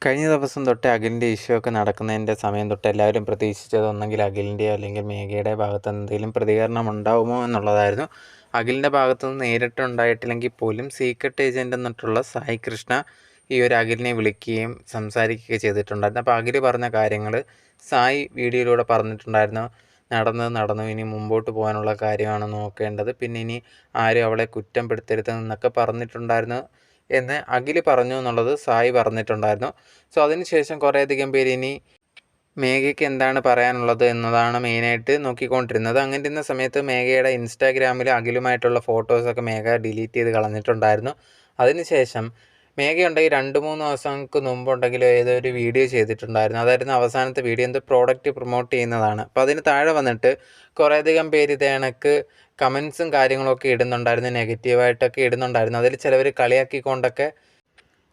കഴിഞ്ഞ ദിവസം തൊട്ട് അഖിലിൻ്റെ ഇഷ്യൂ ഒക്കെ നടക്കുന്നതിൻ്റെ സമയം തൊട്ട് എല്ലാവരും പ്രതീക്ഷിച്ചത് ഒന്നെങ്കിൽ അഖിലിൻ്റെയോ അല്ലെങ്കിൽ മേഘയുടെ ഭാഗത്ത് എന്തെങ്കിലും പ്രതികരണം ഉണ്ടാവുമോ എന്നുള്ളതായിരുന്നു. അഖിലിൻ്റെ ഭാഗത്തു നിന്ന് നേരിട്ടുണ്ടായിട്ടില്ലെങ്കിൽ പോലും സീക്രട്ട് ഏജൻ്റ് എന്നിട്ടുള്ള സായി കൃഷ്ണ ഈ ഒരു അഖിലിനെ വിളിക്കുകയും സംസാരിക്കുകയും ചെയ്തിട്ടുണ്ടായിരുന്നു. അപ്പോൾ അഖിൽ പറഞ്ഞ കാര്യങ്ങൾ സായി വീഡിയോയിലൂടെ പറഞ്ഞിട്ടുണ്ടായിരുന്നു. നടന്നു ഇനി മുമ്പോട്ട് പോകാനുള്ള കാര്യമാണ് നോക്കേണ്ടത്, പിന്നെ ഇനി ആരും അവളെ കുറ്റപ്പെടുത്തരുതെന്നൊക്കെ പറഞ്ഞിട്ടുണ്ടായിരുന്നു എന്ന് അഖിൽ പറഞ്ഞു എന്നുള്ളത് സായി പറഞ്ഞിട്ടുണ്ടായിരുന്നു. സോ അതിനുശേഷം കുറേയധികം പേര് ഇനി മേഘയ്ക്ക് എന്താണ് പറയാനുള്ളത് എന്നതാണ് മെയിനായിട്ട് നോക്കിക്കൊണ്ടിരുന്നത്. അങ്ങനെ ഇരുന്ന സമയത്ത് മേഘയുടെ ഇൻസ്റ്റാഗ്രാമിൽ അഖിലുമായിട്ടുള്ള ഫോട്ടോസൊക്കെ മേഘ ഡിലീറ്റ് ചെയ്ത് കളഞ്ഞിട്ടുണ്ടായിരുന്നു. അതിനുശേഷം മേഘയുണ്ടെങ്കിൽ 2-3 ദിവസങ്ങൾക്ക് മുമ്പുണ്ടെങ്കിൽ ഏതോ ഒരു വീഡിയോ ചെയ്തിട്ടുണ്ടായിരുന്നു. അതായിരുന്നു അവസാനത്തെ വീഡിയോ, എന്ത് പ്രോഡക്റ്റ് പ്രൊമോട്ട് ചെയ്യുന്നതാണ്. അപ്പോൾ അതിന് താഴെ വന്നിട്ട് കുറേയധികം പേര് ഇത് കണക്ക് കമൻസും കാര്യങ്ങളൊക്കെ ഇടുന്നുണ്ടായിരുന്നു, നെഗറ്റീവായിട്ടൊക്കെ ഇടുന്നുണ്ടായിരുന്നു. അതിൽ ചിലവർ കളിയാക്കിക്കൊണ്ടൊക്കെ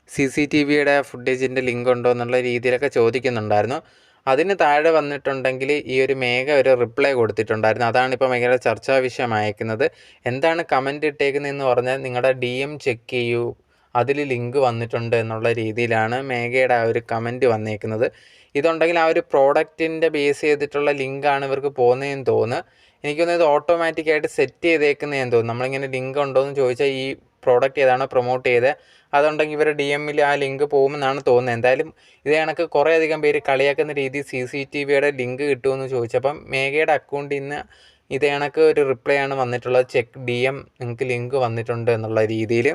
CCTVയുടെ ഫുട്ടേജിൻ്റെ ലിങ്ക് ഉണ്ടോ എന്നുള്ള രീതിയിലൊക്കെ ചോദിക്കുന്നുണ്ടായിരുന്നു. അതിന് താഴെ വന്നിട്ടുണ്ടെങ്കിൽ ഈ ഒരു മേഘ ഒരു റിപ്ലൈ കൊടുത്തിട്ടുണ്ടായിരുന്നു. അതാണ് ഇപ്പോൾ മേഘയുടെ ചർച്ചാ വിഷയമായിരിക്കുന്നത്. എന്താണ് കമൻറ്റ് ഇട്ടേക്കുന്നതെന്ന് പറഞ്ഞാൽ നിങ്ങളുടെ DM ചെക്ക് ചെയ്യൂ, അതിൽ ലിങ്ക് വന്നിട്ടുണ്ട് എന്നുള്ള രീതിയിലാണ് മേഘയുടെ ആ ഒരു കമൻറ്റ് വന്നേക്കുന്നത്. ഇതുണ്ടെങ്കിൽ ആ ഒരു പ്രോഡക്റ്റിൻ്റെ ബേസ് ചെയ്തിട്ടുള്ള ലിങ്കാണ് ഇവർക്ക് പോകുന്നതെന്ന് തോന്നുന്നു. എനിക്ക് തോന്നുന്നത് ഇത് ഓട്ടോമാറ്റിക്കായിട്ട് സെറ്റ് ചെയ്തേക്കുന്നതെന്ന് തോന്നുന്നു. നമ്മളിങ്ങനെ ലിങ്ക് ഉണ്ടോ എന്ന് ചോദിച്ചാൽ ഈ പ്രോഡക്റ്റ് ഏതാണോ പ്രൊമോട്ട് ചെയ്തത് അതുണ്ടെങ്കിൽ ഇവരുടെ DMൽ ആ ലിങ്ക് പോകുമെന്നാണ് തോന്നുന്നത്. എന്തായാലും ഇത് കണക്ക് കുറേയധികം പേര് കളിയാക്കുന്ന രീതി CCTVയുടെ ലിങ്ക് കിട്ടുമെന്ന് ചോദിച്ചപ്പം മേഘയുടെ അക്കൗണ്ടിൽ നിന്ന് ഇത് കണക്ക് ഒരു റിപ്ലൈ ആണ് വന്നിട്ടുള്ളത്. ചെക്ക് DM നിങ്ങൾക്ക് ലിങ്ക് വന്നിട്ടുണ്ട് എന്നുള്ള രീതിയിൽ.